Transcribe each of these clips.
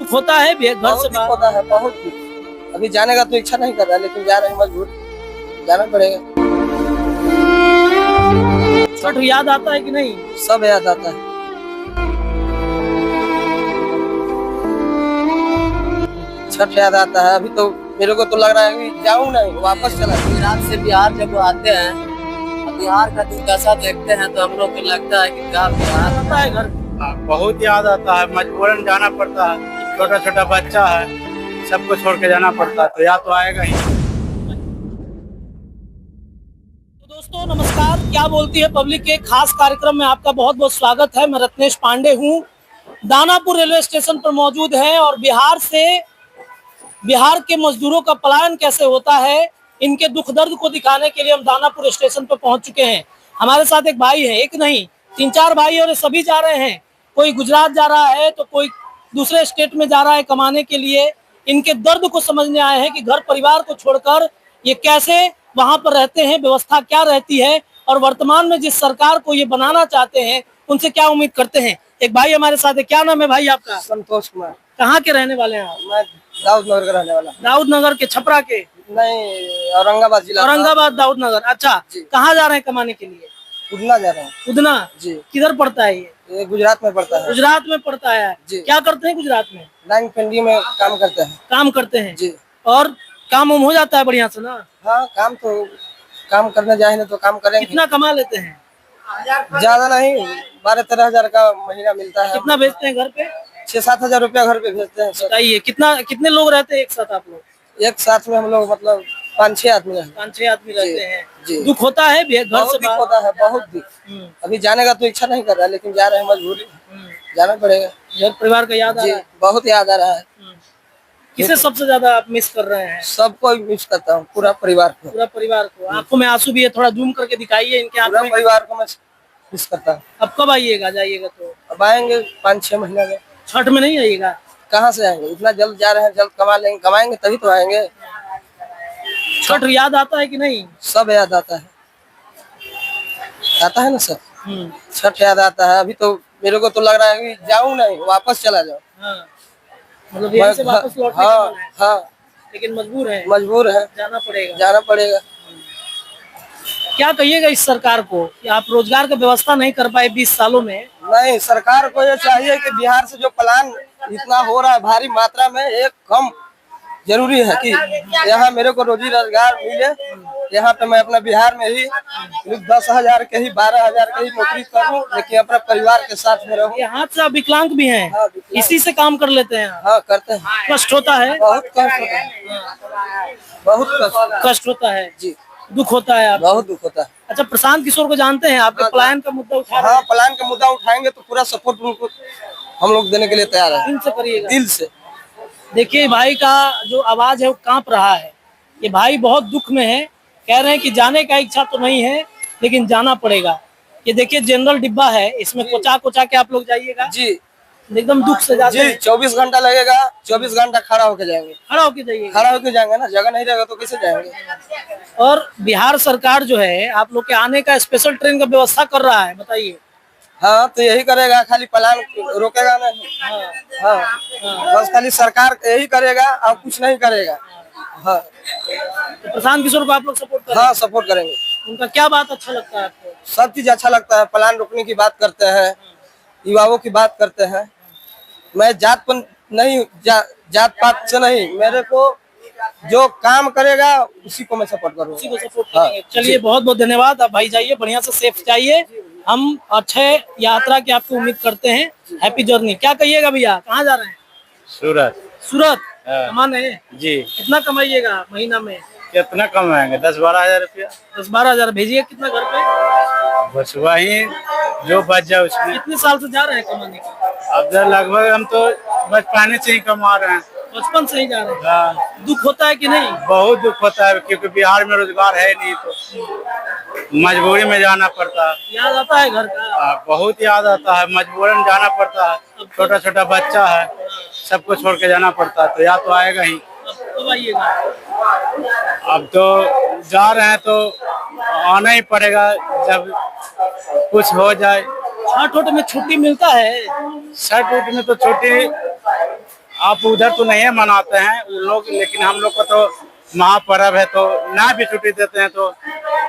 दुख होता है घर से बाहर? होता है, बहुत दुख। अभी जाने का तो इच्छा नहीं कर रहा, लेकिन जा रहे हैं, मजबूर जाना पड़ेगा। छठ याद आता है कि नहीं? सब याद आता है। छठ याद आता है। अभी तो मेरे को तो लग रहा है कि जाऊं नहीं, वापस चला। गुजरात से बिहार जब वो आते हैं, बिहार का दुर्दशा देखते हैं तो हम लोग को लगता है कि क्या बिहार आता है घर? बहुत याद आता है, मजबूरन जाना पड़ता है। छोटा छोटा बच्चा है, सबको छोड़ के जाना पड़ता है, तो याद तो आएगा ही। तो दोस्तों नमस्कार, क्या बोलती है पब्लिक के खास कार्यक्रम में आपका बहुत बहुत स्वागत है। मैं रत्नेश पांडे हूँ, दानापुर रेलवे स्टेशन पर मौजूद है और बिहार के मजदूरों का पलायन कैसे होता है, इनके दुख दर्द को दिखाने के लिए हम दानापुर स्टेशन पर पहुंच चुके हैं। हमारे साथ एक भाई है, एक नहीं 3-4 भाई, और सभी जा रहे हैं। कोई गुजरात जा रहा है तो कोई दूसरे स्टेट में जा रहा है कमाने के लिए। इनके दर्द को समझने आए हैं कि घर परिवार को छोड़कर ये कैसे वहां पर रहते हैं, व्यवस्था क्या रहती है और वर्तमान में जिस सरकार को ये बनाना चाहते हैं उनसे क्या उम्मीद करते हैं। एक भाई हमारे साथ है, क्या नाम है भाई आपका? संतोष कुमार। कहाँ के रहने वाले हैं आप? मैं दाऊद नगर का रहने वाला। दाऊद नगर के, छपरा के? नहीं, औरंगाबाद जिला। औरंगाबाद दाऊद नगर। अच्छा, कहाँ जा रहे हैं कमाने के लिए? उधना जा रहे हैं। उधना जी। किधर पड़ता है ये? गुजरात में पड़ता है। गुजरात में पड़ता है जी। क्या करते हैं गुजरात में? लाइन पेंडी में काम करते हैं। काम करते हैं जी। और काम हो जाता है बढ़िया से ना? हाँ, काम करने जाए तो काम करेंगे। कितना कमा लेते हैं? ज्यादा नहीं, 12-13 हजार का महीना मिलता है। कितना भेजते हैं घर पे? 6-7 हजार रुपया घर पे भेजते हैं। बताइए कितने लोग रहते हैं एक साथ आप लोग? एक साथ में हम लोग मतलब 5-6 आदमी हैं। 5-6 आदमी रहते हैं। जी। दुख होता है घर से बाहर? होता है, बहुत दुख। अभी जाने का तो इच्छा नहीं कर रहा, लेकिन जा रहे हैं, मजबूरी जाना पड़ेगा। घर परिवार का याद आ रहा है? बहुत याद आ रहा है। किसे सबसे ज्यादा आप मिस कर रहे हैं? सबको मिस करता हूँ, पूरा परिवार को। पूरा परिवार को। आंखों में आंसू भी है, थोड़ा जूम करके दिखाइए इनके आंखों में। परिवार को मैं मिस करता हूँ। अब कब आइएगा, जाइएगा तो? अब आएंगे 5-6 महीने में। छठ में नहीं आइएगा? कहाँ से आएंगे, इतना जल्द जा रहे हैं, जल्द कमा लेंगे, कमाएंगे तभी तो आएंगे। छठ याद आता है कि नहीं? सब याद आता है ना सर। छठ याद आता है। अभी तो मेरे को तो लग रहा है कि जाऊं नहीं, वापस चला जाऊं। हाँ। मतलब यहीं से वापस लौटने का मन है। हाँ, लेकिन मजबूर है, जाना पड़ेगा। क्या कहिएगा इस सरकार को कि आप रोजगार का व्यवस्था नहीं कर पाए 20 सालों में? नहीं, सरकार को ये चाहिए कि बिहार से जो प्लान इतना हो रहा है भारी मात्रा में, एक कम जरूरी है कि यहाँ मेरे को रोजी रोजगार मिले। यहाँ पे मैं अपना बिहार में ही 10 हजार के ही 12 हजार के ही नौकरी करूँ, लेकिन अपने परिवार के साथ में रहूँ। ये हाथ से आप विकलांग भी हैं? हाँ, इसी से काम कर लेते हैं? हाँ, करते हैं। कष्ट होता है? बहुत कष्ट होता है, बहुत कष्ट होता है जी। दुख होता है आप? बहुत दुख होता है। अच्छा, प्रशांत किशोर को जानते हैं? आपके पलायन का मुद्दा उठा रहे हैं? हाँ, प्लान का मुद्दा उठाएंगे तो पूरा सपोर्ट उनको हम लोग देने के लिए तैयार है। दिल से करिएगा। दिल से। देखिए भाई का जो आवाज है वो कांप रहा है। ये भाई बहुत दुख में है, कह रहे हैं कि जाने का इच्छा तो नहीं है लेकिन जाना पड़ेगा। ये देखिए जनरल डिब्बा है, इसमें कोचा के आप लोग जाइएगा जी। एकदम दुख से जाते हैं। 24 घंटा लगेगा, 24 घंटा खड़ा होके जाएंगे। खड़ा होके जाइएगा? खड़ा होके जाएंगे ना, जगह नहीं रहेगा तो कैसे जाएंगे। और बिहार सरकार जो है आप लोग के आने का स्पेशल ट्रेन का व्यवस्था कर रहा है, बताइए। हाँ, तो यही करेगा, खाली प्लान रोकेगा नहीं। हाँ, बस खाली सरकार यही करेगा और कुछ नहीं करेगा। हाँ, तो प्रशांत किशोर को आप लोग सपोर्ट करेंगे? हाँ, सपोर्ट करेंगे। उनका क्या बात अच्छा लगता है आपको? सब चीज अच्छा लगता है। प्लान रोकने की बात करते हैं, युवाओं की बात करते हैं। मैं जात पात से नहीं, मेरे को जो काम करेगा उसी को मैं सपोर्ट करूँगा। उसी को सपोर्ट करेंगे। चलिए बहुत बहुत धन्यवाद। आप भाई जाइए, बढ़िया से सेफ जाइए। हम अच्छे यात्रा की आपको उम्मीद करते हैं। Happy journey. क्या कहिएगा भैया, कहाँ जा रहे हैं? सूरत कमाने जी। कितना कमाइएगा महीना में? कितना कमाएंगे? 10-12 हजार रुपया। 10-12 हजार भेजिए। कितना घर पे? बस वही जो बच जाए उसमें। कितने साल से जा रहे हैं कमाने के? अब लगभग हम तो बचपन से ही कमा रहे हैं। बचपन से ही जा रहे हैं? हाँ। दुख होता है कि नहीं? बहुत दुख होता है, क्योंकि बिहार में रोजगार है नहीं, तो मजबूरी में जाना पड़ता है। याद आता है घर का? बहुत याद आता है, मजबूरन जाना पड़ता है। छोटा छोटा बच्चा है, सबको छोड़ के जाना पड़ता है, तो याद तो आएगा ही। कब आइएगा? अब तो जा रहे हैं तो आना ही पड़ेगा जब कुछ हो जाए। छठ में छुट्टी मिलता है? छठ में तो छुट्टी आप उधर तो नहीं मनाते हैं उन लोग, लेकिन हम लोग को तो महापर्व है तो ना भी छुट्टी देते हैं तो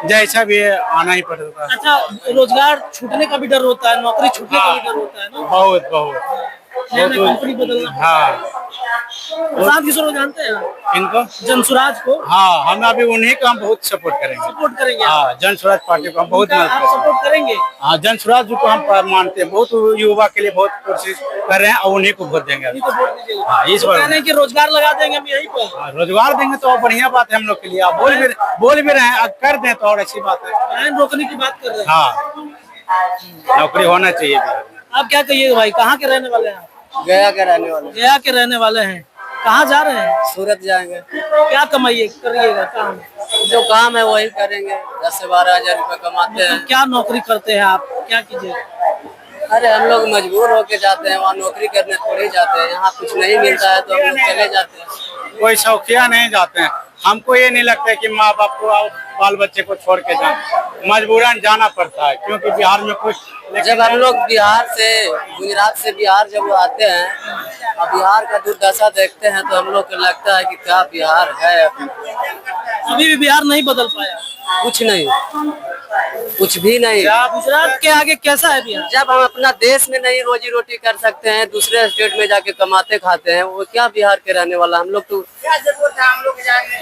जैसा भी है आना ही पड़ता है। अच्छा, रोजगार छूटने का भी डर होता है, नौकरी छूटने का भी डर होता है ना, बहुत बहुत नया नया कंपनी बदलना। हाँ। प्रशांत किशोर को जानते हैं आप? इनको जनसुराज को हाँ, हम अभी उन्हीं का हम बहुत सपोर्ट करेंगे। सपोर्ट करेंगे आप? हाँ, जन स्वराज पार्टी को हम बहुत उनका मदद आप करेंगे। सपोर्ट करेंगे? हाँ, जन स्वराज को हम मानते हैं, बहुत युवा के लिए बहुत कोशिश कर रहे हैं और उन्हीं को वोट देंगे। उन्हीं को वोट दीजिएगा। हाँ, इस तो बार कह रहे हैं कि रोजगार लगा देंगे हम यहीं पर। हाँ, रोजगार देंगे तो बढ़िया बात है हम लोग के लिए। आप बोल भी रहे हैं, अब कर दें तो और अच्छी बात है। लाइन रोकने की बात कर रहे हैं। हाँ, नौकरी होना चाहिए बिहार में। आप क्या कहिएगा भाई, कहाँ के रहने वाले हैं आप? गया के रहने वाले, गया के रहने वाले हैं। कहाँ जा रहे हैं? सूरत जाएंगे। क्या कमाइए करिएगा काम? जो काम है वही करेंगे, 10 से 12 हजार रुपये कमाते हैं। क्या नौकरी करते हैं आप, क्या कीजिएगा? अरे हम लोग मजबूर होके जाते हैं, वहाँ नौकरी करने थोड़ी जाते हैं, यहाँ कुछ नहीं मिलता है तो हम लोग चले जाते हैं। कोई शौकिया नहीं जाते हैं। हमको ये नहीं लगता है कि माँ बाप को बाल बच्चे को छोड़ के जाए, मजबूरन जाना पड़ता है क्योंकि बिहार में कुछ। जब हम लोग बिहार से, गुजरात से बिहार जब वो आते हैं और बिहार का दुर्दशा देखते हैं तो हम लोग को लगता है कि क्या बिहार है। अभी भी बिहार नहीं बदल पाया, कुछ नहीं, कुछ भी नहीं। गुजरात के आगे कैसा है बिहार? जब हम अपना देश में नहीं रोजी रोटी कर सकते हैं, दूसरे स्टेट में जाके कमाते खाते हैं, वो क्या बिहार के रहने वाला। हम लोग तो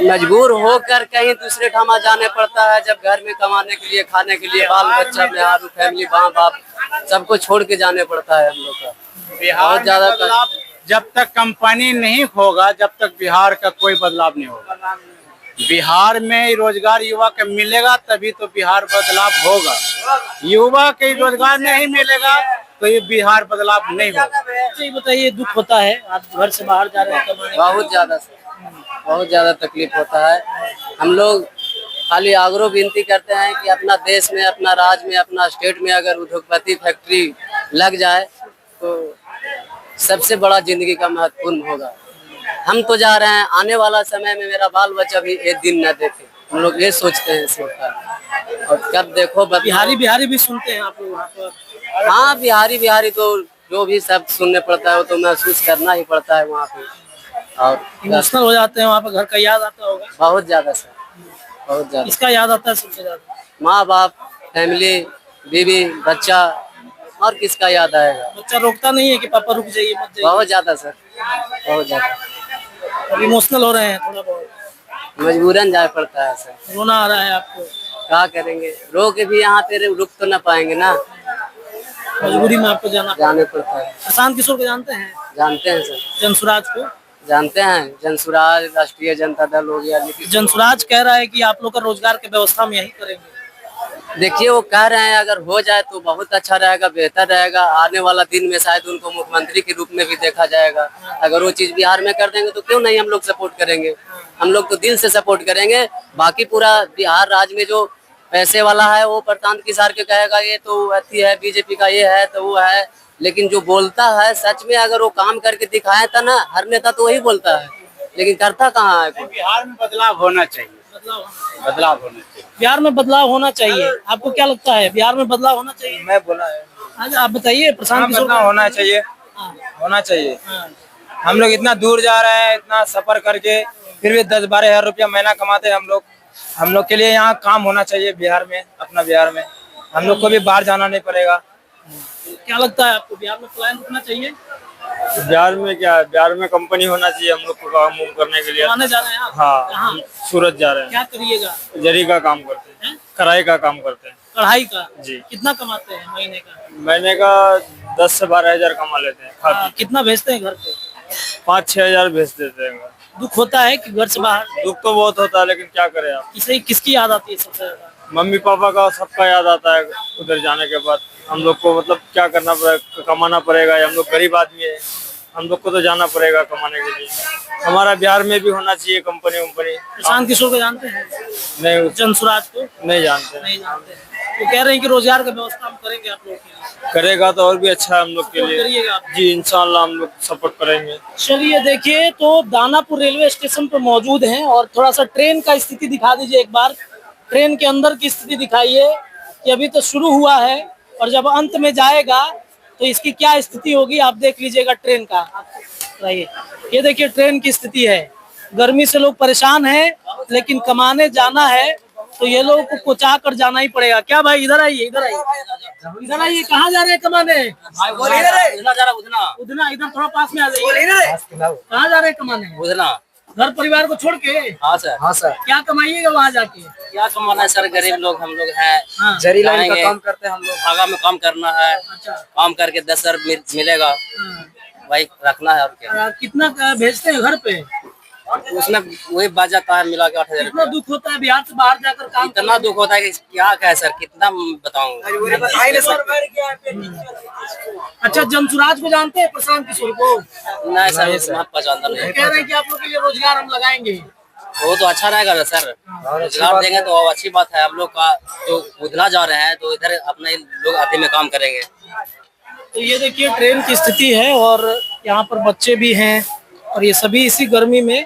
मजबूर होकर कहीं दूसरे ठामा जाने पड़ता है, जब घर में कमाने के लिए, खाने के लिए, बाल बच्चा में फैमिली, माँ बाप सबको छोड़ के जाने पड़ता है हम लोग का। बिहार बहुत ज्यादा में बदलाव जब तक कंपनी नहीं होगा, जब तक बिहार का कोई बदलाव नहीं होगा। बिहार में रोजगार युवा को मिलेगा तभी तो बिहार बदलाव होगा। युवा के रोजगार नहीं मिलेगा तो ये बिहार बदलाव नहीं होगा। ये बताइए, दुख होता है आप घर से बाहर जा रहे हैं कमाने? बहुत ज्यादा सर, बहुत ज्यादा तकलीफ होता है। हम लोग खाली आग्रह विनती करते हैं कि अपना देश में, अपना राज्य में, अपना स्टेट में अगर उद्योगपति फैक्ट्री लग जाए तो सबसे बड़ा जिंदगी का महत्वपूर्ण होगा। हम तो जा रहे हैं, आने वाला समय में मेरा बाल बच्चा भी एक दिन न देखे, हम लोग ये सोचते हैं सरकार। और कब देखो बिहारी बिहारी भी सुनते हैं आप लोग वहाँ पर? हाँ, बिहारी बिहारी तो जो भी सब सुनने पड़ता है वो तो महसूस करना ही पड़ता है वहाँ पे। और इमोशनल हो जाते हैं वहाँ पर, घर का याद आता होगा? बहुत ज्यादा सर, बहुत ज्यादा। इसका याद आता है सबसे ज्यादा? माँ बाप, फैमिली, बीवी, बच्चा, और किसका याद आएगा। बच्चा रोकता नहीं है कि पापा रुक जाइए मत जाइए? बहुत ज्यादा सर, बहुत ज्यादा। अब इमोशनल हो रहे हैं थोड़ा बहुत? मजबूरन जाना पड़ता है सर। रोना आ रहा है आपको? क्या करेंगे, रो के भी यहाँ पे रुक तो न पाएंगे ना, मजबूरी में आपको जाने पड़ता है। प्रशांत किशोर को जानते हैं? जानते हैं सर, जनसुराज को जानते हैं। जनसुराज, राष्ट्रीय जनता दल हो गया। जनसुराज कह रहा है कि आप लोग का रोजगार की व्यवस्था हम यही करेंगे। देखिए वो कह रहे हैं, अगर हो जाए तो बहुत अच्छा रहेगा, बेहतर रहेगा। आने वाला दिन में शायद उनको मुख्यमंत्री के रूप में भी देखा जाएगा। अगर वो चीज बिहार में कर देंगे तो क्यों नहीं हम लोग सपोर्ट करेंगे। हम लोग तो दिल से सपोर्ट करेंगे। बाकी पूरा बिहार राज्य में जो पैसे वाला है वो प्रशांत किशोर के कहेगा ये तो अथी है, बीजेपी का ये है तो वो है, लेकिन जो बोलता है सच में अगर वो काम करके दिखाया था ना, हर नेता तो वही बोलता है लेकिन करता कहाँ है। बिहार में बदलाव होना चाहिए, बदलाव होना चाहिए। बिहार में बदलाव होना चाहिए। आपको क्या लगता है, बिहार में बदलाव होना चाहिए? मैं बोला है। आज आप बताइए, प्रशांत किशोर बदलाव होना चाहिए, होना चाहिए। हम लोग इतना दूर जा रहे हैं, इतना सफर करके, फिर भी 10-12 हजार रुपया महीना कमाते हैं हम लोग। हम लोग के लिए यहाँ काम होना चाहिए बिहार में, अपना बिहार में। हम लोग को भी बाहर जाना नहीं पड़ेगा। क्या लगता है आपको, बिहार में पलायन रुकना चाहिए? बिहार में क्या, बिहार में कंपनी होना चाहिए हम लोग को काम करने के लिए। कमाने जा रहे हैं आप? हाँ, कहाँ? सूरत जा रहे हैं। क्या करिएगा? जरी का काम करते हैं, कढ़ाई का काम करते हैं। कढ़ाई का? जी। कितना कमाते हैं महीने का? महीने का 10 से 12 हजार कमा लेते हैं। खा पी के। कितना भेजते हैं घर पे? 5-6 हजार भेज देते हैं। दुख होता है कि घर से बाहर? दुख तो बहुत होता है, लेकिन क्या करें आप। किसकी याद आती है सबसे ज्यादा? मम्मी पापा का, सबका याद आता है उधर जाने के बाद। हम लोग को मतलब क्या करना पड़ेगा, कमाना पड़ेगा। हम लोग गरीब आदमी है, हम लोग को तो जाना पड़ेगा कमाने के लिए। हमारा बिहार में भी होना चाहिए कंपनी वंपनी। प्रशांत किशोर को जानते हैं? नहीं, जनसुराज को नहीं जानते। नहीं जानते हैं। तो कह रहे हैं कि रोजगार का व्यवस्था हम करेंगे आप लोग के लिए। करेगा तो और भी अच्छा है हम लोग के लिए। करिएगा आप? जी इंशाल्लाह हम लोग सपोर्ट करेंगे। चलिए देखिए, तो दानापुर रेलवे स्टेशन पर मौजूद हैं और थोड़ा सा ट्रेन का स्थिति दिखा दीजिए एक बार। ट्रेन के अंदर की स्थिति दिखाइए कि अभी तो शुरू हुआ है और जब अंत में जाएगा तो इसकी क्या स्थिति होगी आप देख लीजिएगा ट्रेन का। कराइए। ये देखिए ट्रेन की स्थिति है, गर्मी से लोग परेशान हैं, लेकिन कमाने जाना है तो ये लोगों को कोचा कर जाना ही पड़ेगा। क्या भाई, इधर आइए, इधर आइए, इधर आइए। कहाँ जा रहे हैं कमाने? उधना, इधर थोड़ा पास में आ जाइए। कहाँ जा रहे हैं कमाने? उधना। घर परिवार को छोड़ के? हाँ सर। हाँ सर। क्या कमाइएगा वहाँ जाके? क्या कमाना है सर, गरीब लोग हम लोग हैं। हाँ। जरी लाइन का काम करते हैं हम लोग। धागा में काम करना है। अच्छा। काम करके 10,000 मिलेगा, हाँ। भाई रखना है और क्या। कितना भेजते हैं घर पे? उसमें वही बच जाता है, मिला के 8,000 कितना दुख होता है बिहार से बाहर जाकर काम इतना दुख होता है कि क्या कहे सर, कितना बताऊं। अच्छा, जनसुराज को जानते हैं, प्रशांत किशोर को? नहीं सर, उतना पहचानता नहीं। कह रहे हैं कि आप लोग के लिए रोजगार हम लगाएंगे। वो तो अच्छा रहेगा ना सर, रोजगार देंगे तो अच्छी बात है। हम लोग का जो उधना जा रहे हैं तो इधर अपने लोग आते में काम करेंगे। तो ये देखिए ट्रेन की स्थिति है, और यहाँ पर बच्चे भी हैं, और ये सभी इसी गर्मी में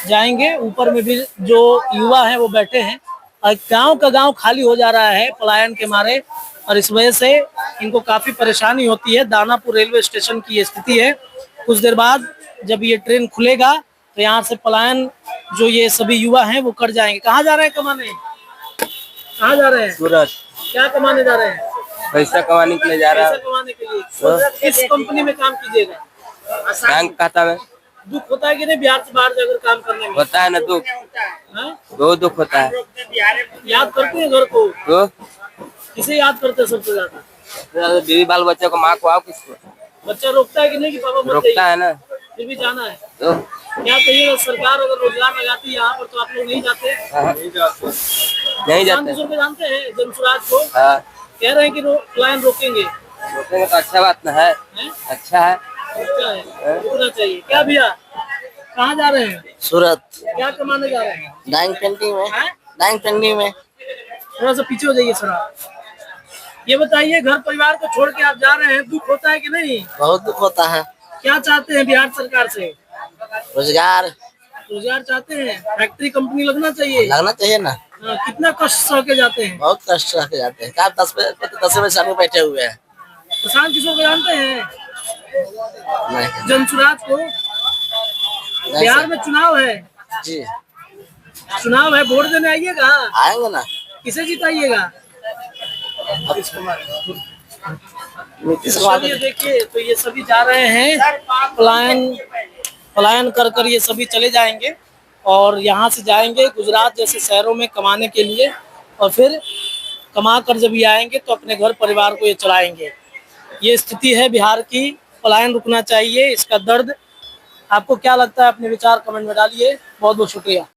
जाएंगे। ऊपर में भी जो युवा हैं वो बैठे हैं, और गांव का गांव खाली हो जा रहा है पलायन के मारे, और इस वजह से इनको काफी परेशानी होती है। दानापुर रेलवे स्टेशन की ये स्थिति है। कुछ देर बाद जब ये ट्रेन खुलेगा तो यहाँ से पलायन जो ये सभी युवा हैं वो कर जाएंगे। कहाँ जा रहे हैं कमाने? कहाँ जा रहे हैं? सूरज। क्या कमाने जा रहे हैं? पैसा कमाने के लिए जा रहा पैसा कमाने के लिए। किस कंपनी में काम कीजिएगा? बैंक खाता में। दुख होता है कि नहीं बिहार से बाहर जाकर काम करने में? होता है ना दुख, हाँ? बहुत दुख होता है। याद करते हैं घर को? तो किसे याद करते हैं सबसे ज्यादा? बीवी बाल बच्चों को, माँ को, आओ किसको बच्चा रोकता है कि नहीं कि पापा मत रोकता जाइए? है ना। फिर भी जाना है। तो क्या कहिएगा, सरकार अगर रोजगार लगाती है यहाँ पर तो आप लोग नहीं जाते? नहीं प्रशांत जाते। किशोर को जानते हैं, जनसुराज को? हाँ, कह रहे हैं कि पलायन रोकेंगे। रोकेंगे तो अच्छा बात ना है। हैं? अच्छा है। अच्छा है, रुकना चाहिए। क्या भैया, कहाँ जा रहे हैं? सूरत। क्या कमाने जा रहे हैं? डाइंग पेंटिंग में। हैं? डाइंग पेंटिंग में। थोड़ा सा पीछे हो जाइए सर आप। ये बताइए, घर परिवार को छोड़ के आप जा रहे हैं, दुख होता है कि नहीं? बहुत दुख होता है। क्या चाहते हैं बिहार सरकार से? रोजगार रोजगार चाहते हैं, फैक्ट्री कंपनी लगना चाहिए। लगना चाहिए ना। हाँ, कितना कष्ट सह के जाते हैं? बहुत कष्ट रह के जाते हैं। क्या 10 साल में बैठे हुए हैं। प्रशांत किशोर को जानते हैं, नहीं। जनसुराज को? बिहार में चुनाव है, जी चुनाव है, वोट देने आइएगा। आएंगे ना। किसे जिताइएगा? नीतीश कुमार। चलिए देखिए, तो ये सभी जा रहे हैं पलायन कर ये सभी चले जाएंगे, और यहाँ से जाएंगे गुजरात जैसे शहरों में कमाने के लिए, और फिर कमा कर जब ये आएंगे तो अपने घर परिवार को ये चलाएंगे। ये स्थिति है बिहार की। पलायन रुकना चाहिए, इसका दर्द। आपको क्या लगता है? अपने विचार कमेंट में डालिए। बहुत बहुत शुक्रिया।